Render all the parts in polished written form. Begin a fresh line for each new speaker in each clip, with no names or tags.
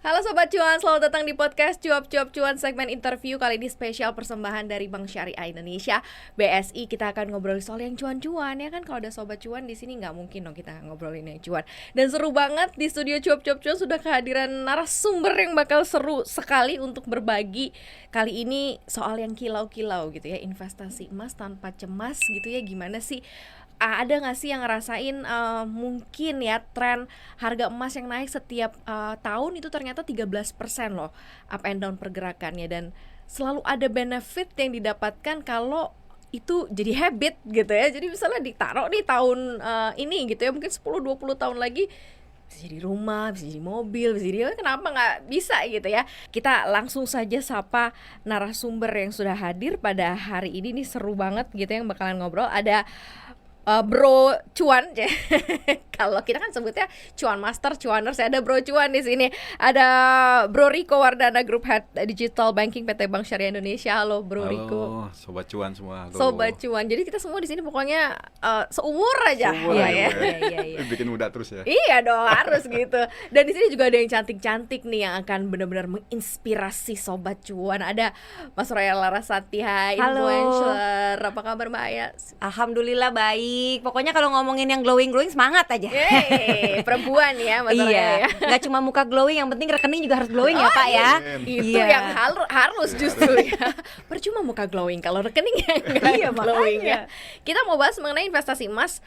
Halo Sobat Cuan, selamat datang di podcast Cuap-Cuap Cuan segmen interview. Kali ini spesial persembahan dari Bank Syariah Indonesia, BSI. Kita akan ngobrol soal yang cuan-cuan ya kan. Kalau ada Sobat Cuan di sini nggak mungkin dong kita ngobrolin yang cuan. Dan seru banget di studio Cuap-Cuap Cuan sudah kehadiran narasumber yang bakal seru sekali untuk berbagi. Kali ini soal yang kilau-kilau gitu ya, investasi emas tanpa cemas gitu ya. Gimana sih? Ada nggak sih yang ngerasain mungkin ya tren harga emas yang naik setiap tahun itu ternyata 13% loh up and down pergerakannya, dan selalu ada benefit yang didapatkan kalau itu jadi habit gitu ya. Jadi misalnya ditaruh di tahun ini gitu ya, mungkin 10-20 tahun lagi bisa jadi rumah, bisa jadi mobil, bisa jadi kenapa nggak bisa gitu ya. Kita langsung saja sapa narasumber yang sudah hadir pada hari ini. Nih seru banget gitu yang bakalan ngobrol. Ada Bro Cuan, kalau kita kan sebutnya Cuan Master, Cuaners. Ada Bro Cuan di sini. Ada Bro Riko Wardana, Group Head Digital Banking PT Bank Syariah Indonesia. Halo Bro Riko.
Halo Sobat Cuan semua. Halo.
Sobat Cuan. Jadi kita semua di sini pokoknya seumur aja.
Iya. Bikin muda terus ya.
Iya dong, harus gitu. Dan di sini juga ada yang cantik-cantik nih yang akan benar-benar menginspirasi Sobat Cuan. Ada Mas Royal Larasati, influencer. Apa kabar Mbak Aya?
Alhamdulillah baik. Pokoknya kalau ngomongin yang glowing semangat aja.
Perempuan ya masalahnya
iya.
ya.
Gak cuma muka glowing, yang penting rekening juga harus glowing ya Pak ya.
Itu yang harus justru ya. Percuma muka glowing kalau rekeningnya nggak glowing ya. Kita mau bahas mengenai investasi emas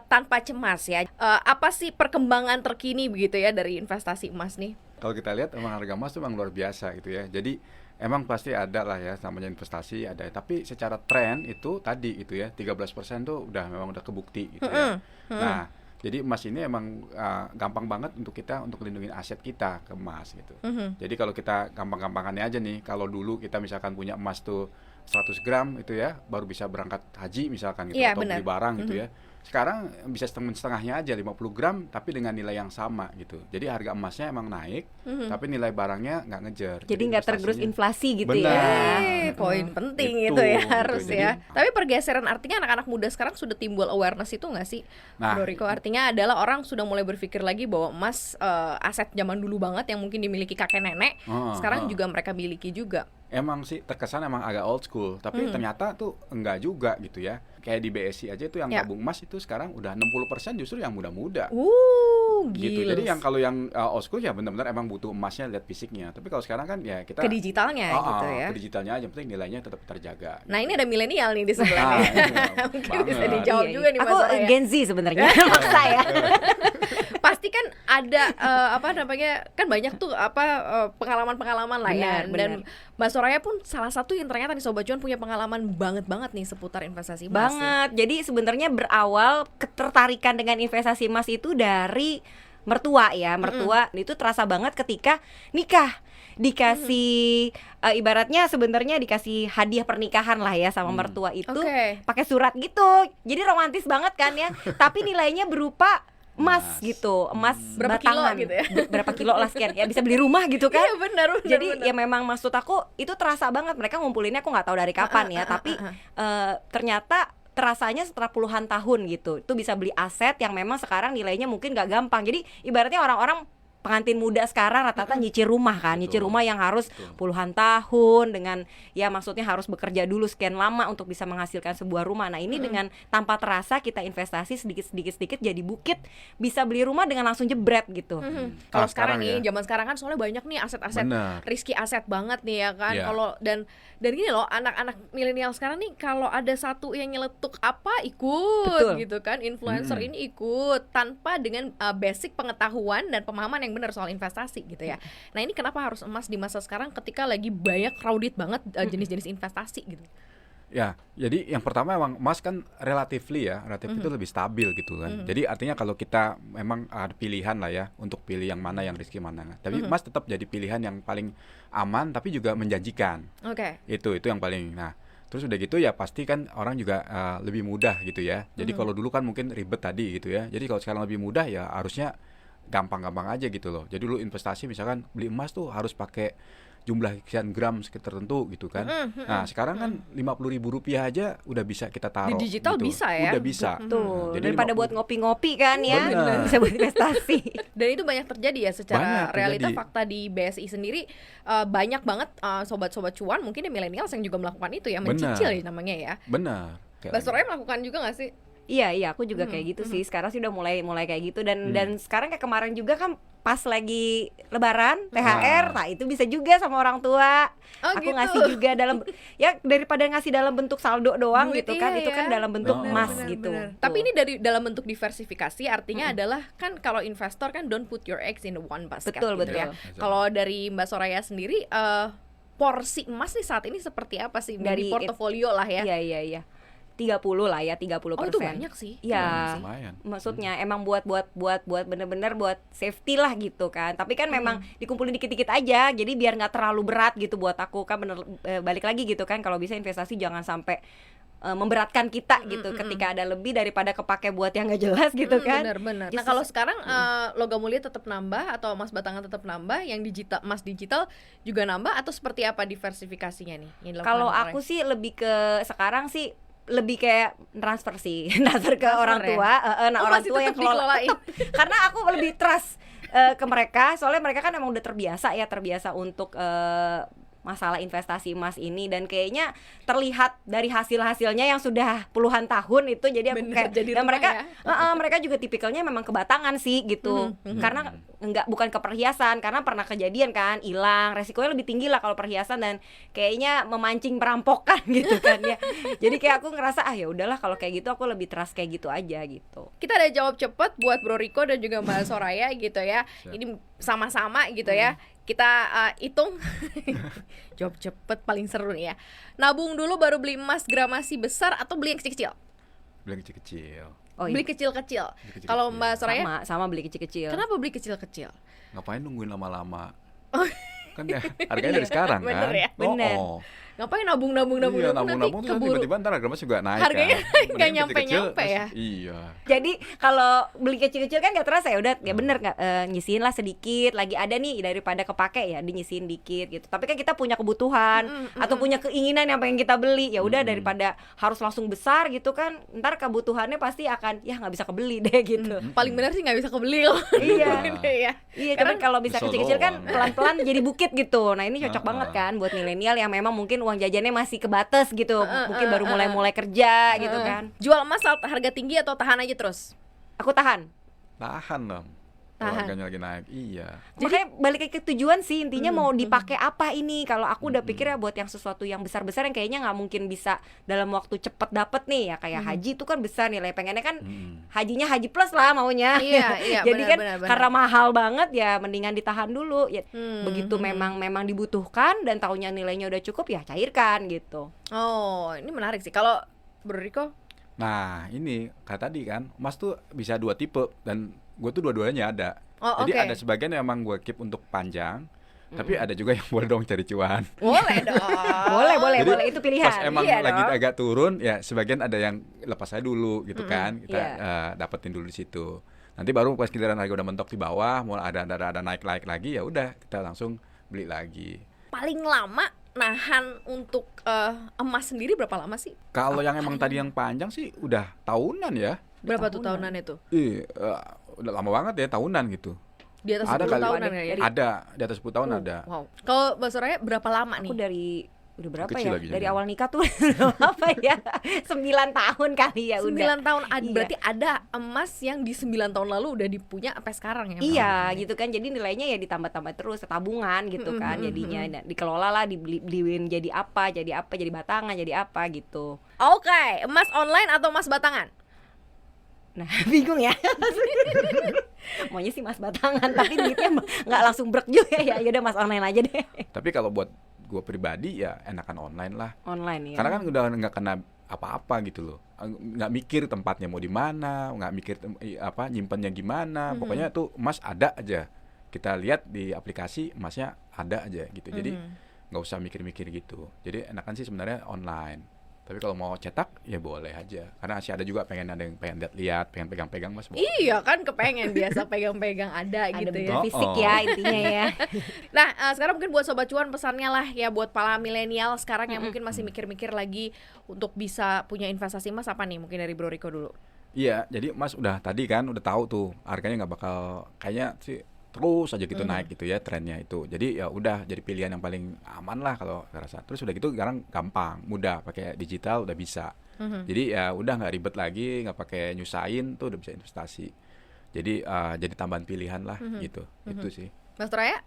tanpa cemas ya. Apa sih perkembangan terkini begitu ya dari investasi emas nih?
Kalau kita lihat emang harga emas itu emang luar biasa gitu ya. Jadi emang pasti ada lah ya namanya investasi ada, tapi secara tren itu tadi itu ya 13% tuh memang udah kebukti gitu ya. Nah, jadi emas ini emang gampang banget untuk kita untuk lindungin aset kita ke emas gitu. Jadi kalau kita gampang-gampangannya aja nih, kalau dulu kita misalkan punya emas tuh 100 gram itu ya baru bisa berangkat haji misalkan gitu, atau beli barang gitu ya. Sekarang bisa setengahnya aja 50 gram tapi dengan nilai yang sama gitu. Jadi harga emasnya emang naik, tapi nilai barangnya nggak ngejar.
Jadi nggak tergerus inflasi gitu.
Benar.
Ya.
Poin penting itu ya harus gitu. Ya. Tapi pergeseran artinya anak-anak muda sekarang sudah timbul awareness itu nggak sih? Bro Riko, artinya adalah orang sudah mulai berpikir lagi bahwa emas aset zaman dulu banget yang mungkin dimiliki kakek nenek, sekarang juga mereka miliki juga.
Emang sih terkesan emang agak old school, tapi ternyata tuh enggak juga gitu ya. Kayak di BSI aja itu yang tabung emas itu sekarang udah 60% justru yang muda-muda. Gitu. Jadi yang kalau yang old school ya benar-benar emang butuh emasnya, lihat fisiknya. Tapi kalau sekarang kan ya kita
ke digitalnya gitu ya.
Ke digitalnya aja, penting nilainya tetap terjaga.
Nah, ini ada milenial nih di sebelah nih. Mungkin bisa dijawab juga nih Mas.
Aku Gen Z sebenarnya. Maksa ya.
Pasti kan ada kan banyak tuh pengalaman-pengalaman lah ya. Dan Mbak Soraya pun salah satu yang ternyata nih Sobat Cuan punya pengalaman banget nih seputar investasi emas.
Banget. Jadi sebenarnya berawal ketertarikan dengan investasi emas itu dari mertua ya. Mertua itu terasa banget ketika nikah. Dikasih ibaratnya sebenarnya dikasih hadiah pernikahan lah ya sama mertua itu, pakai surat gitu. Jadi romantis banget kan ya. Tapi nilainya berupa emas gitu, emas
berapa
batangan
kilo gitu ya?
Berapa kilo lah sekian ya, bisa beli rumah gitu kan.
Iya benar.
Jadi ya memang maksud aku itu terasa banget, mereka ngumpulinnya aku nggak tahu dari kapan ya, tapi ternyata terasanya setelah puluhan tahun gitu itu bisa beli aset yang memang sekarang nilainya mungkin nggak gampang. Jadi ibaratnya orang-orang pengantin muda sekarang rata-rata nyicil rumah kan, nyicil rumah yang harus puluhan tahun dengan ya maksudnya harus bekerja dulu sekian lama untuk bisa menghasilkan sebuah rumah. Nah ini dengan tanpa terasa kita investasi sedikit jadi bukit, bisa beli rumah dengan langsung jebret gitu.
Kalau sekarang nih zaman sekarang kan soalnya banyak nih aset-aset risky aset banget nih ya kan. Kalau dan gini loh, anak-anak milenial sekarang nih kalau ada satu yang nyeletuk ikut gitu kan, influencer ini ikut tanpa dengan basic pengetahuan dan pemahaman yang benar soal investasi gitu ya. Nah ini kenapa harus emas di masa sekarang ketika lagi banyak crowded banget jenis-jenis investasi gitu?
Ya, jadi yang pertama emang emas kan relatif itu lebih stabil gitu kan. Jadi artinya kalau kita memang ada pilihan lah ya untuk pilih yang mana yang risky mana. Tapi emas tetap jadi pilihan yang paling aman tapi juga menjanjikan. Itu yang paling. Nah, terus udah gitu ya pasti kan orang juga lebih mudah gitu ya. Jadi kalau dulu kan mungkin ribet tadi gitu ya. Jadi kalau sekarang lebih mudah ya harusnya gampang-gampang aja gitu loh. Jadi dulu investasi misalkan beli emas tuh harus pakai jumlah sekian gram tertentu gitu kan. Nah sekarang kan Rp50.000 aja udah bisa kita taruh.
Di digital
gitu.
bisa ya.
Udah bisa.
Tuh,
Jadi
daripada
50
buat ngopi-ngopi kan ya,
Bener.
bisa buat investasi.
Dan itu banyak terjadi ya secara
Banyak
realita
terjadi.
fakta di BSI sendiri, banyak banget sobat-sobat cuan mungkin ya milenial yang juga melakukan itu ya,
Benar.
mencicil ya namanya ya.
Benar.
Mbak Soraya melakukan juga nggak sih?
Iya, aku juga kayak gitu sih. Sekarang sih udah mulai kayak gitu dan sekarang kayak kemarin juga kan pas lagi Lebaran THR, nah itu bisa juga sama orang tua.
Oh,
Aku
gitu.
ngasih juga dalam ya daripada ngasih dalam bentuk saldo doang
Duit,
gitu kan,
iya
itu kan
ya.
dalam bentuk
Bener,
emas
bener,
gitu.
Bener.
Tuh.
Tapi ini dari dalam bentuk diversifikasi, artinya adalah kan kalau investor kan don't put your eggs in one basket.
Betul,
gitu
betul.
ya. Kalau dari Mbak Soraya sendiri, porsi emas nih saat ini seperti apa sih dari
Dari
portofolio lah ya?
Iya. 30 lah ya, 30%.
Oh itu banyak sih.
Iya.
Lumayan.
Maksudnya emang buat bener-bener buat safety lah gitu kan. Tapi kan memang dikumpulin dikit-dikit aja. Jadi biar nggak terlalu berat gitu buat aku kan balik lagi gitu kan. Kalau bisa investasi jangan sampai memberatkan kita gitu ketika ada lebih daripada kepake buat yang nggak jelas gitu kan.
Bener-bener. Nah
Just-
kalau sekarang logam mulia tetap nambah atau emas batangan tetap nambah, yang digital emas digital juga nambah atau seperti apa diversifikasinya nih? yang dilakukan
Kalau
oleh-
aku sih lebih ke sekarang sih lebih kayak transfer sih transfer ke
Transfer
orang
ya?
tua
Oh,
orang
masih
tua yang
tetap
kelola
dikelolain.
tetep. Karena aku lebih trust ke mereka, soalnya mereka kan emang udah terbiasa untuk masalah investasi emas ini, dan kayaknya terlihat dari hasilnya yang sudah puluhan tahun itu, jadi aku
Bener,
kayak
jadi
dan
rumah
mereka
ya.
mereka juga tipikalnya memang kebatangan sih gitu. Karena bukan ke perhiasan, karena pernah kejadian kan hilang, resikonya lebih tinggi lah kalau perhiasan, dan kayaknya memancing perampokan gitu kan ya. Jadi kayak aku ngerasa ya udahlah kalau kayak gitu aku lebih trust kayak gitu aja gitu.
Kita ada jawab cepet buat Bro Riko dan juga Mbak Soraya gitu ya. Ini sama-sama gitu ya. Kita hitung. Jawab cepet paling seru nih ya. Nabung dulu baru beli emas gramasi besar atau beli yang kecil-kecil?
Beli kecil-kecil.
Oh,
Beli
iya.
kecil-kecil.
Beli kecil-kecil.
Kalau Mbak Soraya,
sama beli kecil-kecil.
kenapa beli kecil-kecil?
Ngapain nungguin lama-lama? Kan ya, harganya dari sekarang kan.
Bener ya?
Bener.
Ngapain nabung
Iya,
nanti
nabung-nabung terus
keburu.
tiba-tiba ntar harga emas juga naik
Harganya
kan.
nggak
Mending
nyampe-nyampe
kecil-kecil,
ya?
terus- Iya.
Jadi kalau beli kecil-kecil kan gak terasa ya udah ya bener nggak nyisihin lah sedikit, lagi ada nih daripada kepake ya dinyisihin dikit gitu. Tapi kan kita punya kebutuhan atau punya keinginan yang pengen kita beli, ya udah daripada harus langsung besar gitu kan, ntar kebutuhannya pasti akan ya nggak bisa kebeli deh gitu.
Paling benar sih nggak bisa kebeli kalau
Iya.
Iya.
Iya, cuman kalau bisa
Kesel
kecil-kecil kan
doang.
pelan-pelan jadi bukit gitu. Nah ini cocok banget kan buat milenial yang memang mungkin uang jajannya masih kebatas gitu, mungkin baru mulai kerja gitu kan.
Jual emas saat harga tinggi atau tahan aja terus?
Aku tahan.
Tahan dong. Kalau
Tahan.
harganya lagi naik. Iya.
Makanya balik lagi ke tujuan sih, intinya mau dipakai apa ini. Kalau aku udah pikir ya buat yang sesuatu yang besar-besar yang kayaknya nggak mungkin bisa dalam waktu cepet dapet nih ya, kayak haji itu kan besar nilai pengennya kan hajinya haji plus lah maunya.
Iya,
Jadi
benar,
kan
benar, benar.
karena mahal banget ya mendingan ditahan dulu ya. Begitu
Hmm.
memang dibutuhkan dan taunya nilainya udah cukup ya cairkan gitu.
Oh, ini menarik sih. Kalau Bro Riko,
Nah, ini kayak tadi kan, emas tuh bisa dua tipe dan gue tuh dua-duanya ada.
Oh,
Jadi
oke.
ada sebagian yang emang gue keep untuk panjang, tapi ada juga yang boleh dong cari cuan.
boleh dong.
Boleh
Jadi,
itu pilihan.
Pas emang
Iya
lagi
dong.
agak turun, ya sebagian ada yang lepas aja dulu gitu kan, kita
Iya.
dapetin dulu di situ. Nanti baru pas giliran harga udah mentok di bawah, mulai ada naik lagi, ya udah kita langsung beli lagi.
Paling lama nahan untuk emas sendiri berapa lama sih?
Kalau yang emang tadi yang panjang sih udah tahunan ya.
Berapa tuh tahunan itu?
Udah lama banget ya, tahunan gitu.
Di atas
Ada
10
kali.
tahunan ya?
Ada di atas 10 tahun ada.
Wow. Kalau Mbak Soraya berapa lama nih?
Aku dari udah berapa
Kecil
ya?
lagi
Dari
jadi.
awal nikah tuh apa ya? 9 tahun kali ya udah.
9 tahun.
Iya.
Berarti ada emas yang di 9 tahun lalu udah dipunya sampai sekarang ya?
Iya gitu kan, jadi nilainya ya ditambah-tambah terus, tabungan gitu kan jadinya. Nah, dikelola lah, dibeliin jadi apa, jadi batangan, jadi apa gitu.
Oke, emas online atau emas batangan?
Nah bingung ya. Maunya sih mas batangan, tapi duitnya nggak langsung brek juga ya. Yaudah mas online aja deh.
Tapi kalau buat gue pribadi ya enakan online lah.
Online ya.
Karena kan udah nggak kena apa-apa gitu loh. Nggak mikir tempatnya mau di mana, nggak mikir nyimpennya gimana. Pokoknya tuh emas ada aja. Kita lihat di aplikasi emasnya ada aja gitu. Jadi nggak usah mikir-mikir gitu. Jadi enakan sih sebenarnya online. Tapi kalau mau cetak ya boleh aja. Karena masih ada juga ada yang pengen lihat, pengen pegang-pegang Mas boleh.
Iya kan, kepengen biasa pegang-pegang ada
Ada
gitu
bentuk
ya.
fisik ya intinya ya.
Nah, sekarang mungkin buat Sobat Cuan pesannya lah ya buat para milenial sekarang yang mungkin masih mikir-mikir lagi untuk bisa punya investasi emas apa nih? Mungkin dari Bro Riko dulu.
Iya, jadi Mas udah tadi kan udah tahu tuh harganya nggak bakal kayaknya sih terus aja gitu naik gitu ya trennya itu. Jadi ya udah jadi pilihan yang paling aman lah kalau saya rasa. Terus udah gitu sekarang gampang, mudah pakai digital udah bisa. Jadi ya udah nggak ribet lagi, nggak pakai nyusahin tuh udah bisa investasi. Jadi tambahan pilihan lah gitu. Itu sih.
Mas Raya?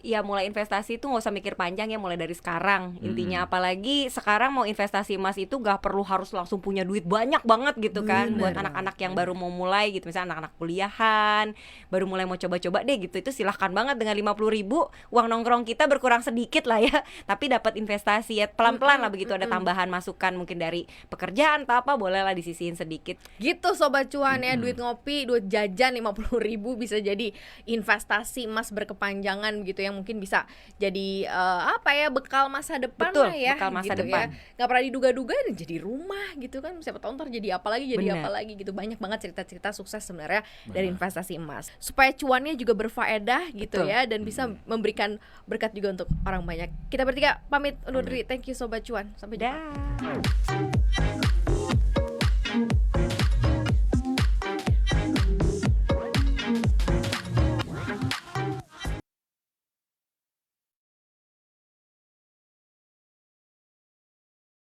Ya mulai investasi itu nggak usah mikir panjang ya, mulai dari sekarang intinya. Apalagi sekarang mau investasi emas itu gak perlu harus langsung punya duit banyak banget gitu kan. Buat anak-anak yang baru mau mulai gitu, misalnya anak-anak kuliahan baru mulai mau coba-coba deh gitu, itu silahkan banget dengan 50.000 uang nongkrong kita berkurang sedikit lah ya, tapi dapat investasi ya pelan-pelan lah, begitu ada tambahan masukan mungkin dari pekerjaan atau apa, bolehlah disisihin sedikit.
Gitu Sobat Cuan ya, duit ngopi, duit jajan 50.000 bisa jadi investasi emas berkepanjangan gitu yang mungkin bisa jadi bekal masa depan.
Betul,
lah ya
bekal masa
gitu
depan.
ya. Gak pernah diduga-duga dan jadi rumah gitu kan, siapa tahu ntar jadi apa lagi
Bener.
gitu. Banyak banget cerita-cerita sukses sebenarnya dari investasi emas, supaya cuannya juga berfaedah gitu.
Betul.
Ya, dan bisa memberikan berkat juga untuk orang banyak. Kita bertiga pamit undur diri. Thank you Sobat Cuan, sampai jumpa.
Dah.